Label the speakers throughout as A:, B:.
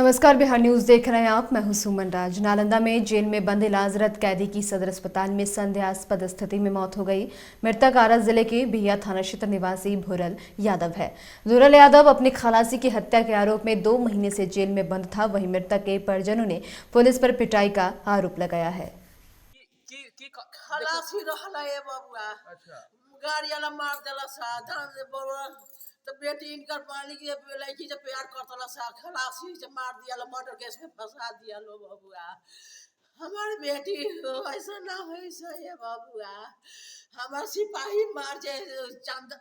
A: नमस्कार, बिहार न्यूज देख रहे हैं आप। मैं हूं सुमन राज। नालंदा में जेल में बंद इलाजरत कैदी की सदर अस्पताल में संदेहास्पद स्थिति में मौत हो गई। मृतक आरा जिले के बिहिया थाना क्षेत्र निवासी भुरल यादव है। भुरल यादव अपनी खलासी की हत्या के आरोप में 2 महीने से जेल में बंद था। वहीं मृतक के परिजनों ने पुलिस पर पिटाई का आरोप लगाया है।
B: खलासी रहला है बबुआ। अच्छा। गाड़ी वाला मार देला सा धान से बबुआ तो बेटी इनकर पानी के लड़की से प्यार करतला सा खलासी से मार दिया लो, मर्डर केस में फंसा दिया लो बबुआ। हमारी बेटी ऐसा ना हो ये बबुआ। हमार सिपाही मार जे चंद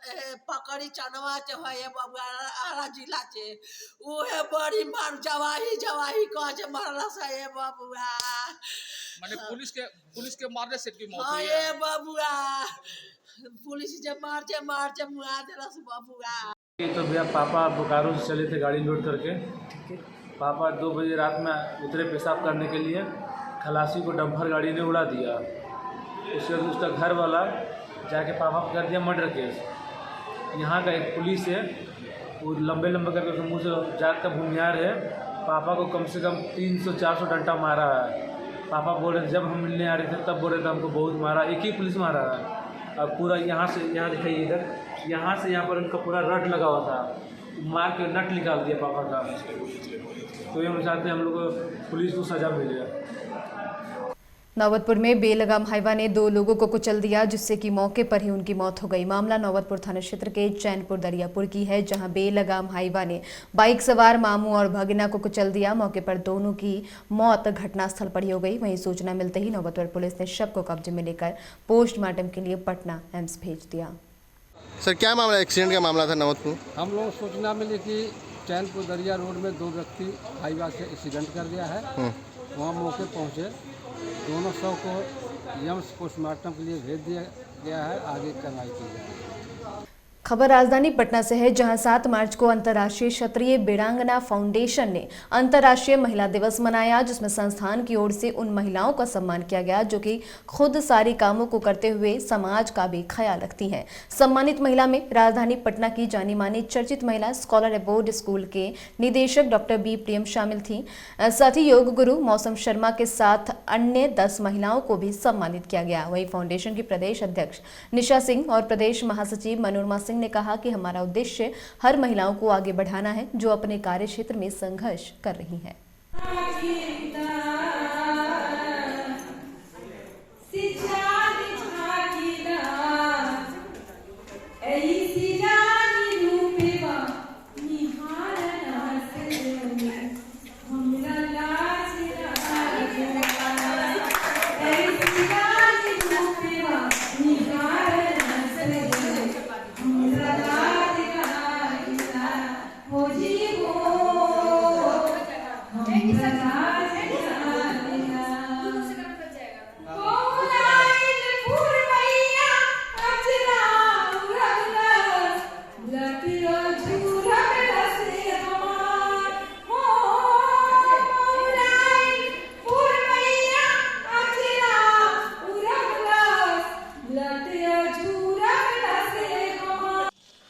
B: पकड़ी चनवा चे है बबुआ आरा जिला चे उहे बड़ी मार जवाही कह जे मारला सा ये बबुआ।
C: माने पुलिस के मारने से की मौत हुई
B: है बबुआ। पुलिस जब मार जे मुआ देला से बबुआ।
D: तो भैया पापा बोकारो से चले थे गाड़ी लोड करके। पापा 2 बजे रात में उतरे पेशाब करने के लिए, खलासी को डंपर गाड़ी ने उड़ा दिया। उसके बाद उसका घर वाला जाके पापा को कर दिया मर्डर केस। यहाँ का एक पुलिस है, वो लंबे करके उसके मुँह से जात का भूमियार है। पापा को कम से कम 300-400 डंटा मारा है। पापा बोल रहे थे जब हम मिलने आ रहे थे तब बोल रहे थे हमको बहुत मारा। एक ही पुलिस मारा है। अब पूरा यहाँ से यहाँ दिखाइए, इधर यहाँ से यहाँ पर उनका पूरा रट लगा हुआ था, मार के नट निकाल दिया पापा का। तो ये हम चाहते हैं हम लोग को पुलिस को सजा मिले।
A: नौबतपुर में बेलगाम हाईवा ने 2 लोगों को कुचल दिया, जिससे कि मौके पर ही उनकी मौत हो गई। मामला नौबतपुर थाना क्षेत्र के चैनपुर दरियापुर की है, जहां बेलगाम हाईवा ने बाइक सवार मामू और भगिना को कुचल दिया। मौके पर दोनों की मौत घटनास्थल पर ही हो गई। वहीं सूचना मिलते ही नौबतपुर पुलिस ने शव को कब्जे में लेकर पोस्टमार्टम के लिए पटना एम्स भेज दिया।
E: सर क्या मामला, एक्सीडेंट का मामला था नौबतपुर?
F: हम लोग सूचना मिली कि चैनपुर दरिया रोड में 2 व्यक्ति हाईवा से एक्सीडेंट कर दिया है। वहाँ मौके पहुँचे, दोनों शव को एम्स पोस्टमार्टम के लिए भेज दिया गया है। आगे कार्रवाई की जाएगी।
A: खबर राजधानी पटना से है, जहां 7 मार्च को अंतर्राष्ट्रीय क्षत्रिय वीरांगना फाउंडेशन ने अंतर्राष्ट्रीय महिला दिवस मनाया, जिसमें संस्थान की ओर से उन महिलाओं का सम्मान किया गया जो कि खुद सारी कामों को करते हुए समाज का भी ख्याल रखती हैं। सम्मानित महिला में राजधानी पटना की जानी मानी चर्चित महिला स्कॉलर अबोर्ड स्कूल के निदेशक डॉक्टर बी प्रियम शामिल थी। साथ ही योग गुरु मौसम शर्मा के साथ अन्य 10 महिलाओं को भी सम्मानित किया गया। वहीं फाउंडेशन की प्रदेश अध्यक्ष निशा सिंह और प्रदेश महासचिव मनोरमा सिंह ने कहा कि हमारा उद्देश्य हर महिलाओं को आगे बढ़ाना है जो अपने कार्य क्षेत्र में संघर्ष कर रही हैं।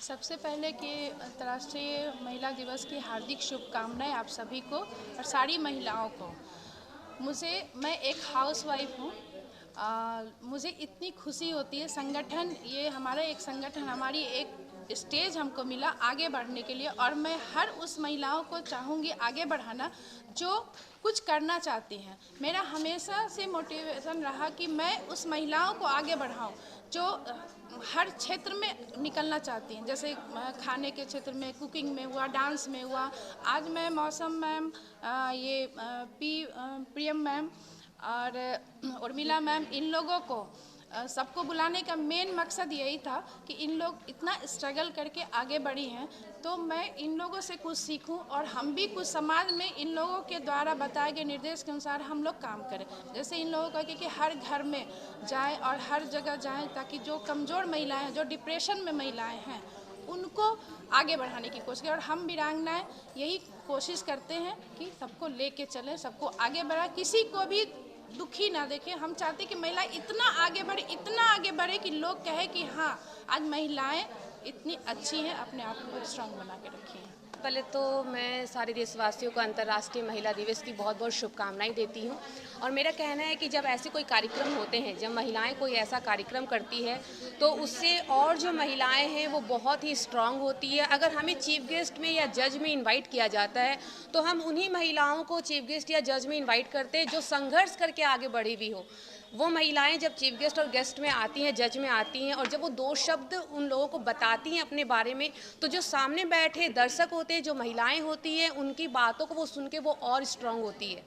G: सबसे पहले कि अंतर्राष्ट्रीय महिला दिवस की हार्दिक शुभकामनाएं आप सभी को और सारी महिलाओं को। मैं एक हाउसवाइफ हूँ। मुझे इतनी खुशी होती है, संगठन ये हमारा एक संगठन, हमारी एक स्टेज हमको मिला आगे बढ़ने के लिए, और मैं हर उस महिलाओं को चाहूँगी आगे बढ़ाना जो कुछ करना चाहती हैं। मेरा हमेशा से मोटिवेशन रहा कि मैं उस महिलाओं को आगे बढ़ाऊं जो हर क्षेत्र में निकलना चाहती हैं, जैसे खाने के क्षेत्र में, कुकिंग में हुआ, डांस में हुआ। आज मैं मौसम मैम, ये प्रियम मैम और उर्मिला मैम, इन लोगों को सबको बुलाने का मेन मकसद यही था कि इन लोग इतना स्ट्रगल करके आगे बढ़ी हैं, तो मैं इन लोगों से कुछ सीखूं और हम भी कुछ समाज में इन लोगों के द्वारा बताए गए निर्देश के अनुसार हम लोग काम करें। जैसे इन लोगों का कि हर घर में जाएं और हर जगह जाएं, ताकि जो कमज़ोर महिलाएं हैं, जो डिप्रेशन में महिलाएं हैं, उनको आगे बढ़ाने की कोशिश करें। और हम वीरांगनाएं यही कोशिश करते हैं कि सबको लेके चलें, सबको आगे बढ़ा, किसी को भी दुखी ना देखें। हम चाहते कि महिला इतना आगे बढ़े कि लोग कहे कि हाँ, आज महिलाएं इतनी अच्छी हैं, अपने आप को स्ट्रांग बना के रखी हैं।
H: पहले तो मैं सारे देशवासियों को अंतर्राष्ट्रीय महिला दिवस की बहुत बहुत शुभकामनाएं देती हूं। और मेरा कहना है कि जब ऐसे कोई कार्यक्रम होते हैं, जब महिलाएं कोई ऐसा कार्यक्रम करती है तो उससे और जो महिलाएं हैं वो बहुत ही स्ट्रांग होती है। अगर हमें चीफ गेस्ट में या जज में इनवाइट किया जाता है तो हम उन्हीं महिलाओं को चीफ गेस्ट या जज में इनवाइट करते हैं जो संघर्ष करके आगे बढ़ी हुई हो। वो महिलाएं जब चीफ गेस्ट और गेस्ट में आती हैं, जज में आती हैं, और जब वो 2 शब्द उन लोगों को बताती हैं अपने बारे में, तो जो सामने बैठे दर्शक होते हैं, जो महिलाएं होती हैं, उनकी बातों को वो सुन के वो और स्ट्रांग होती है।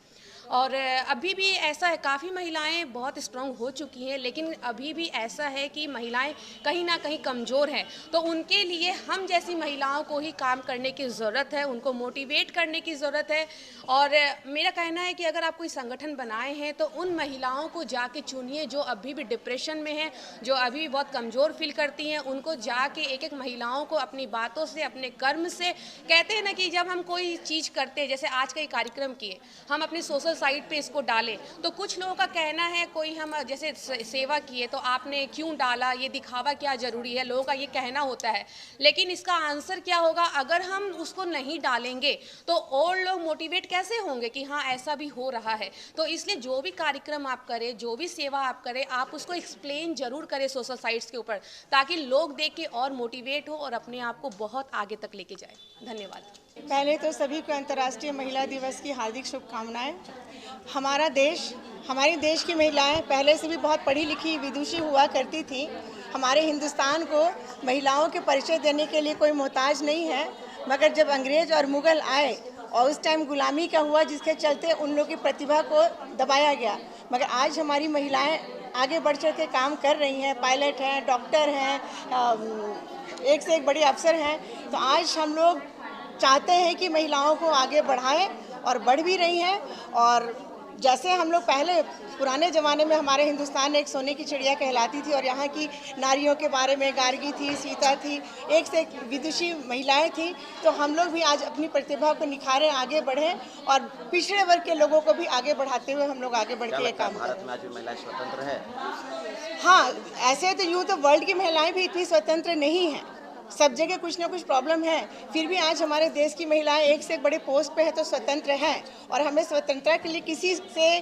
H: और अभी भी ऐसा है, काफ़ी महिलाएं बहुत स्ट्रांग हो चुकी हैं, लेकिन अभी भी ऐसा है कि महिलाएं कहीं ना कहीं कमज़ोर हैं। तो उनके लिए हम जैसी महिलाओं को ही काम करने की ज़रूरत है, उनको मोटिवेट करने की ज़रूरत है। और मेरा कहना है कि अगर आप कोई संगठन बनाए हैं तो उन महिलाओं को जाके चुनिए जो अभी भी डिप्रेशन में हैं, जो अभी भी बहुत कमज़ोर फील करती हैं। उनको जाके एक एक महिलाओं को अपनी बातों से, अपने कर्म से, कहते हैं ना कि जब हम कोई चीज़ करते हैं, जैसे आज का ये कार्यक्रम किए, हम अपने सोशल साइट पे इसको डालें, तो कुछ लोगों का कहना है, कोई हम जैसे सेवा किए तो आपने क्यों डाला, ये दिखावा क्या ज़रूरी है, लोगों का ये कहना होता है। लेकिन इसका आंसर क्या होगा, अगर हम उसको नहीं डालेंगे तो और लोग मोटिवेट कैसे होंगे कि हाँ ऐसा भी हो रहा है। तो इसलिए जो भी कार्यक्रम आप करें, जो भी सेवा आप करें, आप उसको एक्सप्लेन ज़रूर करें सोशल साइट्स के ऊपर, ताकि लोग देख के और मोटिवेट हो और अपने आप को बहुत आगे तक लेके जाए। धन्यवाद।
I: पहले तो सभी को अंतर्राष्ट्रीय महिला दिवस की हार्दिक शुभकामनाएं। हमारा देश, हमारे देश की महिलाएं पहले से भी बहुत पढ़ी लिखी विदुषी हुआ करती थी। हमारे हिंदुस्तान को महिलाओं के परिचय देने के लिए कोई मोहताज नहीं है, मगर जब अंग्रेज और मुग़ल आए और उस टाइम गुलामी का हुआ, जिसके चलते उन लोगों की प्रतिभा को दबाया गया। मगर आज हमारी महिलाएं आगे बढ़ चढ़ के काम कर रही हैं, पायलट हैं, डॉक्टर हैं, एक से एक बड़े अफसर हैं। तो आज हम लोग चाहते हैं कि महिलाओं को आगे बढ़ाएं और बढ़ भी रही हैं। और जैसे हम लोग पहले पुराने ज़माने में हमारे हिंदुस्तान एक सोने की चिड़िया कहलाती थी और यहाँ की नारियों के बारे में गार्गी थी, सीता थी, एक से एक विदुषी महिलाएं थी। तो हम लोग भी आज अपनी प्रतिभा को निखारें, आगे बढ़ें और पिछड़े वर्ग के लोगों को भी आगे बढ़ाते हुए हम लोग आगे बढ़ के ये काम करें।
J: भारत में आज भी महिलाएं स्वतंत्र है?
I: हाँ, ऐसे तो यूँ तो वर्ल्ड की महिलाएं भी इतनी स्वतंत्र नहीं हैं, सब जगह कुछ ना कुछ प्रॉब्लम है। फिर भी आज हमारे देश की महिलाएं एक से एक बड़े पोस्ट पे है तो स्वतंत्र हैं। और हमें स्वतंत्रता के लिए किसी से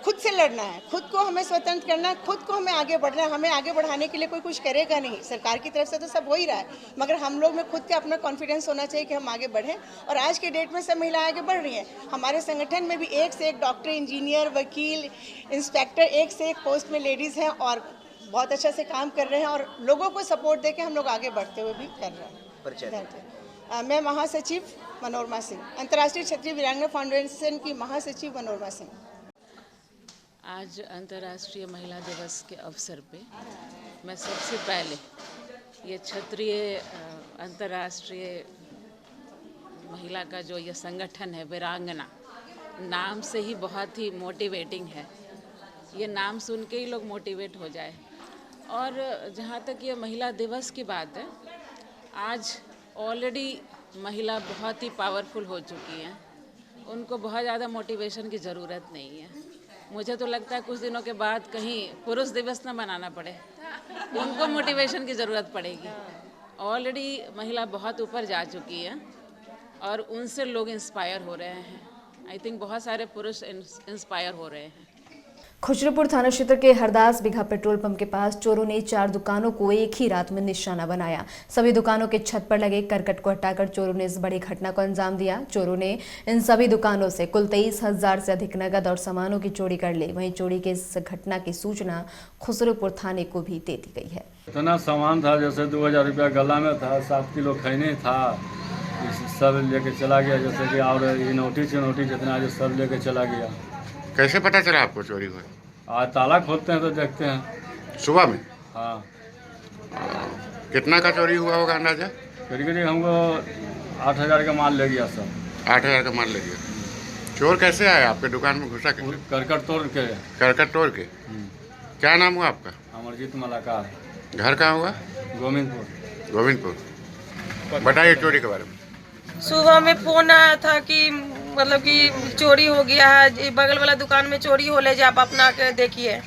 I: खुद से लड़ना है, खुद को हमें स्वतंत्र करना है, खुद को हमें आगे बढ़ना है। हमें आगे बढ़ाने के लिए कोई कुछ करेगा नहीं, सरकार की तरफ से तो सब हो ही रहा है, मगर हम लोग में खुद का अपना कॉन्फिडेंस होना चाहिए कि हम आगे बढ़ें। और आज के डेट में सब महिलाएं आगे बढ़ रही हैं। हमारे संगठन में भी एक से एक डॉक्टर, इंजीनियर, वकील, इंस्पेक्टर, एक से एक पोस्ट में लेडीज़ हैं और बहुत अच्छा से काम कर रहे हैं। और लोगों को सपोर्ट देके हम लोग आगे बढ़ते हुए भी कर रहे हैं। मैं महासचिव मनोरमा सिंह, अंतर्राष्ट्रीय क्षेत्रीय वीरांगना फाउंडेशन की महासचिव मनोरमा सिंह।
K: आज अंतर्राष्ट्रीय महिला दिवस के अवसर पे मैं सबसे पहले ये क्षेत्रीय अंतर्राष्ट्रीय महिला का जो ये संगठन है वीरांगना, नाम से ही बहुत ही मोटिवेटिंग है। ये नाम सुन के ही लोग मोटिवेट हो जाए। और जहाँ तक ये महिला दिवस की बात है, आज ऑलरेडी महिला बहुत ही पावरफुल हो चुकी हैं, उनको बहुत ज़्यादा मोटिवेशन की ज़रूरत नहीं है। मुझे तो लगता है कुछ दिनों के बाद कहीं पुरुष दिवस ना मनाना पड़े, उनको मोटिवेशन की ज़रूरत पड़ेगी। ऑलरेडी महिला बहुत ऊपर जा चुकी है और उनसे लोग इंस्पायर हो रहे हैं। आई थिंक बहुत सारे पुरुष इंस्पायर हो रहे हैं।
A: खुसरूपुर थाना क्षेत्र के हरदास बिघा पेट्रोल पंप के पास चोरों ने 4 दुकानों को एक ही रात में निशाना बनाया। सभी दुकानों के छत पर लगे करकट को हटाकर चोरों ने इस बड़ी घटना को अंजाम दिया। चोरों ने इन सभी दुकानों से कुल 23,000 से अधिक नकद और सामानों की चोरी कर ली। वहीं चोरी की इस घटना की सूचना खुसरूपुर थाने को भी दे दी गई है।
L: इतना सामान था, जैसे 2000 रुपया गला में था, 7 किलो खैनी था, सब लेके चला गया। जैसे कि और इनोटी जितना जो सब लेके चला गया।
E: कैसे पता चला आपको चोरी हुआ?
L: आज ताला खोलते हैं तो देखते हैं
E: सुबह में।
L: हाँ।
E: कितना का चोरी हुआ होगा अंदाजा?
L: करीब हमको 8000 का माल ले गया सब।
E: 8000 का माल ले गया। चोर कैसे आया आपके दुकान में? घुसा कैसे?
L: करकट तोड़ के।
E: करकट तोड़ के। क्या नाम हुआ आपका?
L: अमरजीत मलाकार।
E: घर कहाँ हुआ?
L: गोविंदपुर।
E: बताइए चोरी के बारे में।
M: सुबह में फ़ोन आया था कि
J: मतलब कि चोरी हो गया है, बगल वाला दुकान में चोरी हो ले, आप अपना के देखिए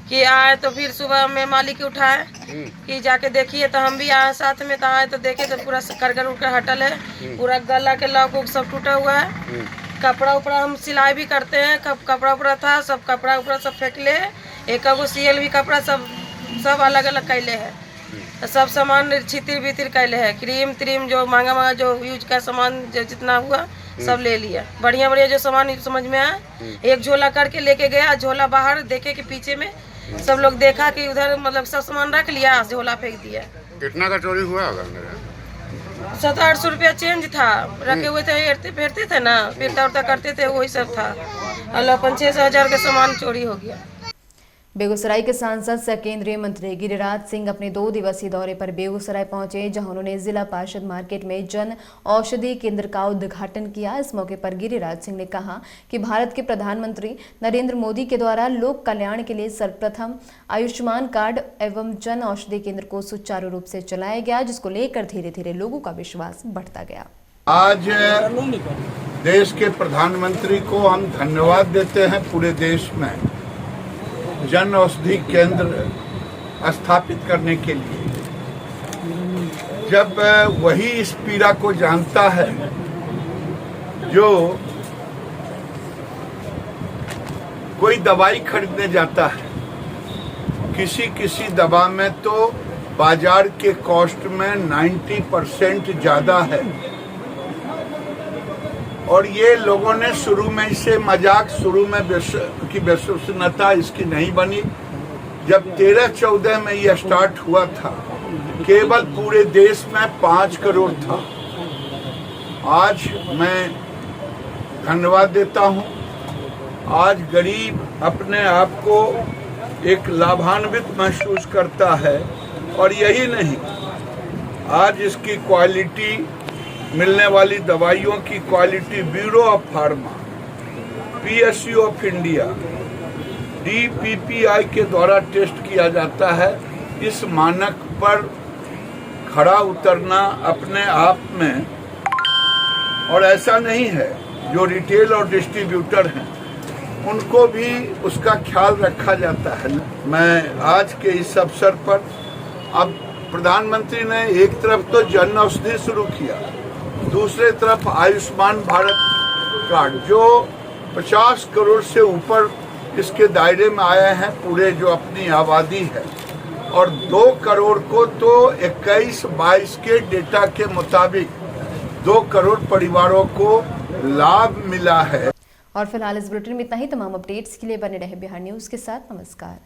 J: कि आए तो फिर सुबह में मालिक उठाए कि जाके देखिए, तो हम भी आए साथ में, तो आए तो देखे तो पूरा करकर उड़कर हटल है, पूरा गला के लॉक उक सब टूटा हुआ है। कपड़ा उपड़ा हम सिलाई भी करते हैं, कपड़ा उपड़ा था, सब कपड़ा उपड़ा सब फेंक ले, एक गो सियल भी कपड़ा सब अलग अलग कैले है, सब सामान छितिर बितिर कैले है, क्रीम जो महंगा जो यूज का सामान जितना हुआ सब ले लिया। बढ़िया जो सामान समझ में आया, एक झोला करके लेके गया, झोला बाहर देखे कि पीछे में सब लोग देखा कि उधर मतलब सब सामान रख लिया, झोला फेंक दिया।
E: कितना का चोरी हुआ होगा?
J: 700-800 रुपया चेंज था, रखे हुए थे, हेरते फेरते थे ना, फिरता उड़ता करते थे, वही सब था। अल्लाह 5-6 हजार का सामान चोरी हो गया।
A: बेगूसराय के सांसद सह केंद्रीय मंत्री गिरिराज सिंह अपने 2 दिवसीय दौरे पर बेगूसराय पहुंचे, जहां उन्होंने जिला पार्षद मार्केट में जन औषधि केंद्र का उद्घाटन किया। इस मौके पर गिरिराज सिंह ने कहा कि भारत के प्रधानमंत्री नरेंद्र मोदी के द्वारा लोक कल्याण के लिए सर्वप्रथम आयुष्मान कार्ड एवं जन औषधि केंद्र को सुचारू रूप से चलाया गया, जिसको लेकर धीरे धीरे लोगों का विश्वास बढ़ता गया।
M: आज देश के प्रधानमंत्री को हम धन्यवाद देते हैं पूरे देश में जन औषधि केंद्र स्थापित करने के लिए। जब वही इस पीड़ा को जानता है जो कोई दवाई खरीदने जाता है, किसी दवा में तो बाजार के कॉस्ट में 90% ज़्यादा है, और ये लोगों ने शुरू में इसे मजाक, शुरू में की विश्वसनीयता इसकी नहीं बनी। जब 13-14 में ये स्टार्ट हुआ था, केवल पूरे देश में 5 करोड़ था। आज मैं धन्यवाद देता हूँ, आज गरीब अपने आप को एक लाभान्वित महसूस करता है, और यही नहीं, आज इसकी क्वालिटी, मिलने वाली दवाइयों की quality bureau of pharma, PSU of India, DPPI के द्वारा टेस्ट किया जाता है। इस मानक पर खड़ा उतरना अपने आप में, और ऐसा नहीं है, जो रिटेल और डिस्ट्रीब्यूटर हैं उनको भी उसका ख्याल रखा जाता है। मैं आज के इस अवसर पर, अब प्रधानमंत्री ने एक तरफ तो जन औषधि शुरू किया, दूसरे तरफ आयुष्मान भारत कार्ड जो 50 करोड़ से ऊपर इसके दायरे में आए हैं पूरे जो अपनी आबादी है, और 2 करोड़ को तो 21-22 के डेटा के मुताबिक 2 करोड़ परिवारों को लाभ मिला है।
A: और फिलहाल इस बुलेटिन में इतना ही। तमाम अपडेट्स के लिए बने रहे बिहार न्यूज के साथ। नमस्कार।